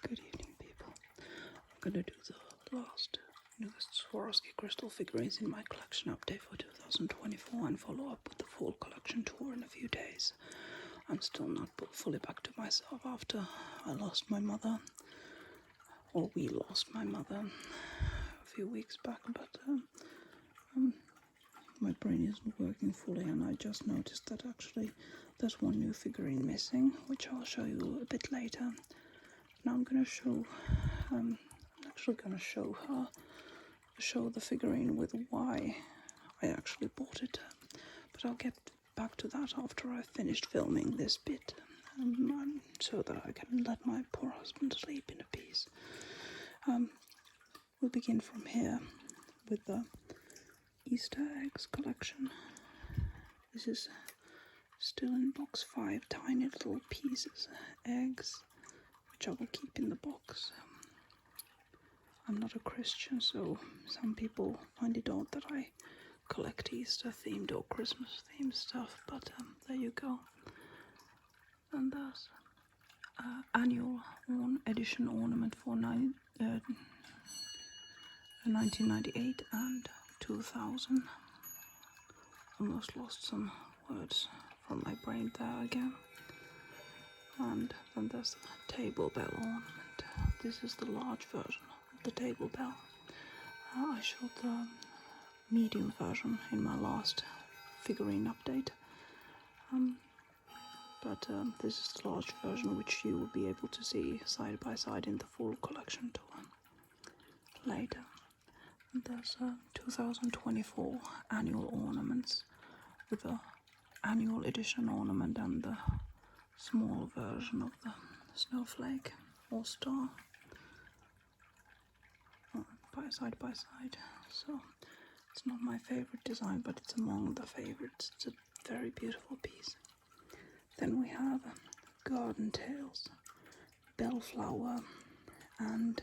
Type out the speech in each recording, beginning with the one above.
Good evening, people. I'm gonna do the last newest Swarovski crystal figurines in my collection update for 2024 and follow up with the full collection tour in a few days. I'm still not fully back to myself after I lost my mother, or we lost my mother a few weeks back, but my brain isn't working fully, and I just noticed that actually there's one new figurine missing, which I'll show you a bit later. Now I'm gonna show, I'm actually gonna show the figurine with why I actually bought it, but I'll get back to that after I've finished filming this bit, so that I can let my poor husband sleep in peace. We'll begin from here with the Easter eggs collection. This is still in box 5, tiny little pieces, eggs, which I will keep in the box. I'm not a Christian, so some people find it odd that I collect Easter themed or Christmas themed stuff, but there you go. And there's annual edition ornament for 1998 and 2000. Almost lost some words from my brain there again. And then there's the table bell ornament. This is the large version of the table bell. I showed the medium version in my last figurine update. But this is the large version, which you will be able to see side by side in the full collection tour later. And there's 2024 annual ornaments with the annual edition ornament and the small version of the snowflake or star side by side. So it's not my favorite design, but it's among the favorites. It's a very beautiful piece. Then we have garden tails, bellflower, and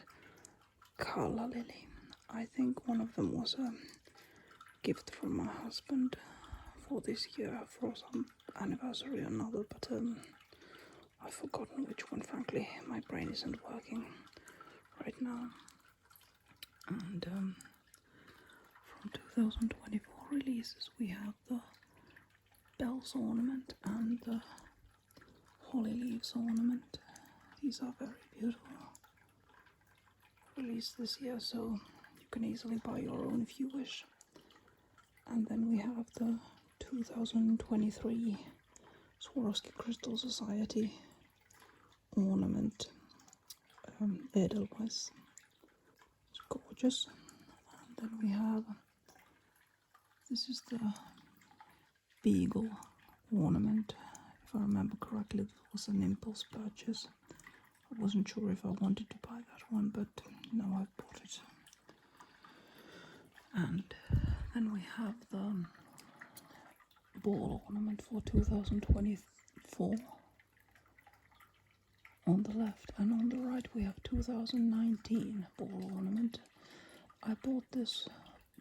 Galah lily. I think one of them was a gift from my husband for this year for some anniversary or another, but I've forgotten which one. Frankly, my brain isn't working right now. And from 2024 releases we have the bells ornament and the holly leaves ornament. These are very beautiful. Released this year, so you can easily buy your own if you wish. And then we have the 2023 Swarovski Crystal Society ornament, Edelweiss. It's gorgeous. And then we have, this is the beagle ornament. If I remember correctly, it was an impulse purchase. I wasn't sure if I wanted to buy that one, but now I've bought it. And then we have the ball ornament for 2024 on the left, and on the right we have 2019 ball ornament. I bought this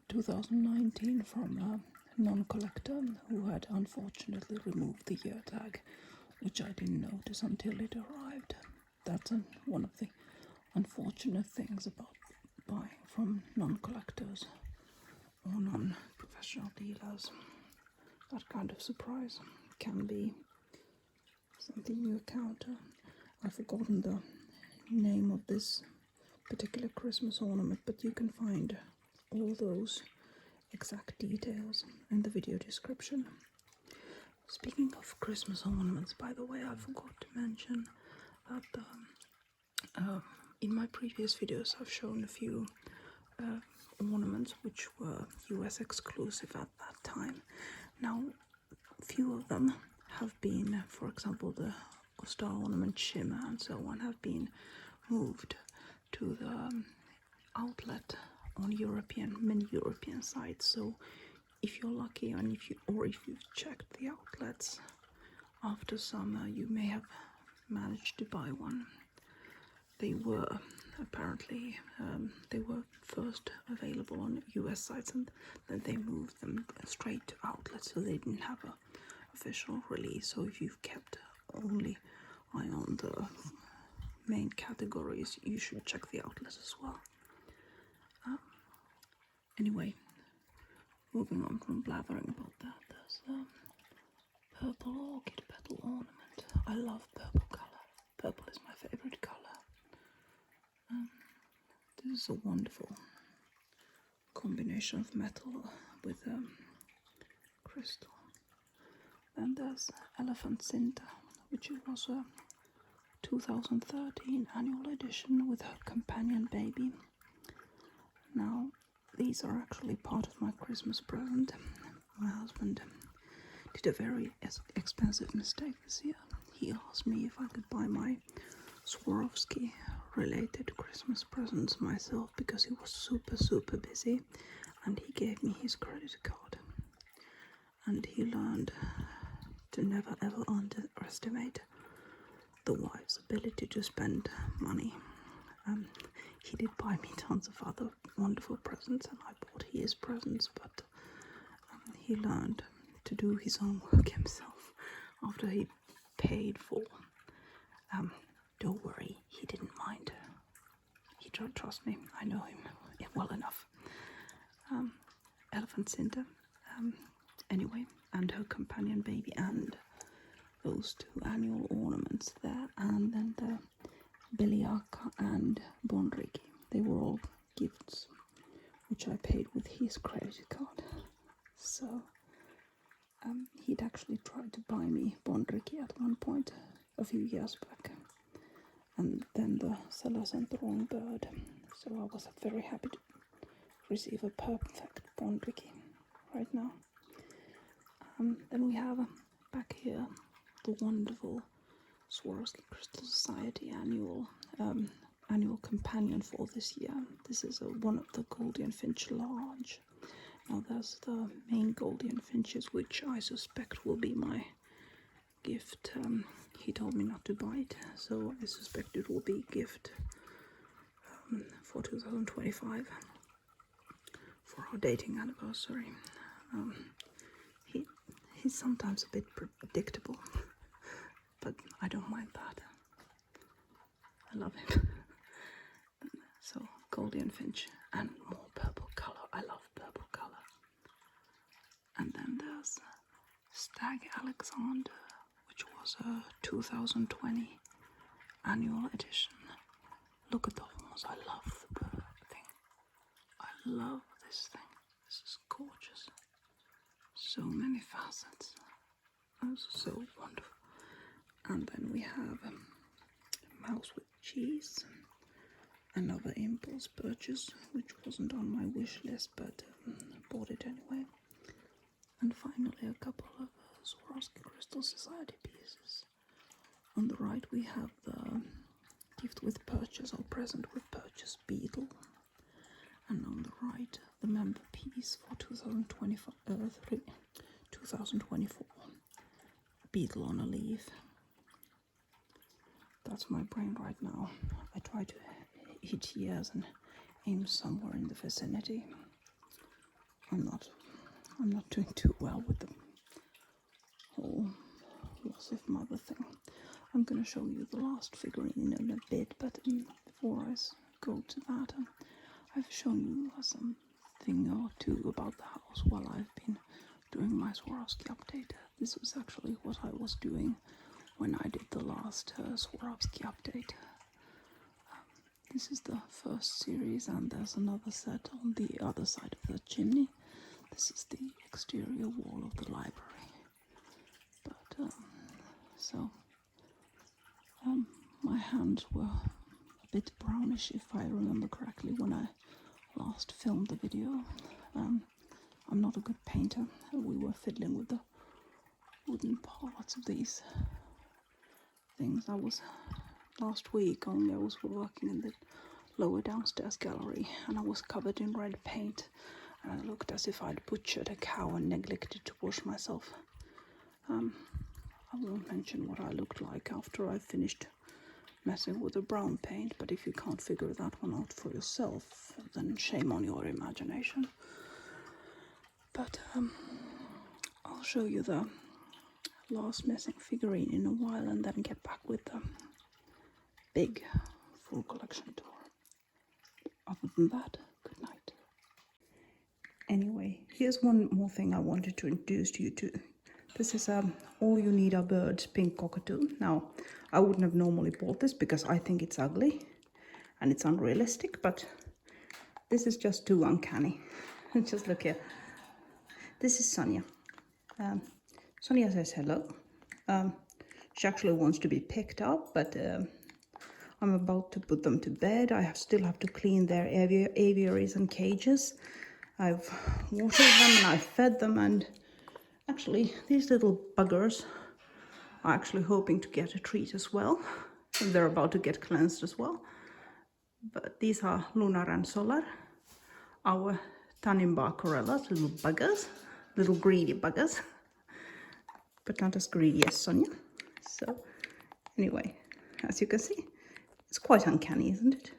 2019 from a non-collector who had unfortunately removed the year tag, which I didn't notice until it arrived. That's one of the unfortunate things about buying from non-collectors or non-professional dealers. That kind of surprise can be something you encounter. I've forgotten the name of this particular Christmas ornament, but you can find all those exact details in the video description. Speaking of Christmas ornaments, by the way, I forgot to mention that in my previous videos I've shown a few ornaments which were US exclusive at that time. Now, a few of them have been, for example, the star ornament shimmer and so on, have been moved to the outlet on many European sites. So if you're lucky, and if you've checked the outlets after summer, you may have managed to buy one. They were apparently they were first available on US sites, and then they moved them straight to outlets, so they didn't have a official release. So if you've kept only eye on the main categories, you should check the outlet as well. Anyway, moving on from blathering about that, there's a purple orchid petal ornament. I love purple colour. Purple is my favourite colour. This is a wonderful combination of metal with crystal. Then there's Elephant Cinta, which was a 2013 annual edition with her companion baby. Now, these are actually part of my Christmas present. My husband did a very expensive mistake this year. He asked me if I could buy my Swarovski related Christmas presents myself because he was super busy, and he gave me his credit card. And he learned to never ever underestimate the wife's ability to spend money. He did buy me tons of other wonderful presents, and I bought his presents, but he learned to do his own work himself after he paid for. Don't worry, he didn't mind. He tried, trust me, I know him well enough. Elephant Cinta, anyway, and her companion baby, and those two annual ornaments there, and then the Beliaka and Bondriki. They were all gifts which I paid with his credit card. So he'd actually tried to buy me Bondriki at one point a few years back, and then the seller sent the wrong bird, so I was very happy to receive a perfect Bondriki right now. Then we have back here the wonderful Swarovski Crystal Society annual companion for this year. This is one of the Golden Finch large. Now there's the main Golden Finches, which I suspect will be my gift. He told me not to buy it, so I suspect it will be a gift for 2025 for our dating anniversary. He's sometimes a bit predictable, but I don't mind that. I love him. So, Golden Finch and more purple colour. I love purple colour. And then there's Stag Alexander, which was a 2020 annual edition. Look at the horns. I love the bird thing. I love this thing. This is gorgeous. So many facets. That's so wonderful. And then we have Mouse with Cheese, another impulse purchase, which wasn't on my wish list, but bought it anyway. And finally a couple of Swarovski Crystal Society pieces. On the right we have the gift with purchase or present with purchase beetle, and on the right the member piece for 2024 beetle on a leaf. That's my brain right now. I try to hit years and aim somewhere in the vicinity. I'm not doing too well with the whole loss of mother thing. I'm gonna show you the last figurine in a bit, but before I go to that, I've shown you something or two about the house while I've been doing my Swarovski update. This was actually what I was doing when I did the last Swarovski update. This is the first series, and there's another set on the other side of the chimney. This is the exterior wall of the library. But my hands were a bit brownish, if I remember correctly, when I last filmed the video. I'm not a good painter. We were fiddling with the wooden parts of these things. Last week only I was working in the lower downstairs gallery, and I was covered in red paint, and I looked as if I'd butchered a cow and neglected to wash myself. I won't mention what I looked like after I finished messing with the brown paint, but if you can't figure that one out for yourself, then shame on your imagination. But I'll show you the last missing figurine in a while, and then get back with the big full collection tour. Other than that, good night. Anyway, here's one more thing I wanted to introduce you to. This is All You Need Are Birds pink cockatoo. Now, I wouldn't have normally bought this because I think it's ugly and it's unrealistic, but this is just too uncanny. Just look here. This is Sonja. Sonja says hello. She actually wants to be picked up, but I'm about to put them to bed. I still have to clean their aviaries and cages. I've watered them and I've fed them, and actually these little buggers are actually hoping to get a treat as well. And they're about to get cleansed as well. But these are Lunar and Solar, our Tanimbar Corellas, little buggers, little greedy buggers, but not as greedy as Sonja. So anyway, as you can see, it's quite uncanny, isn't it?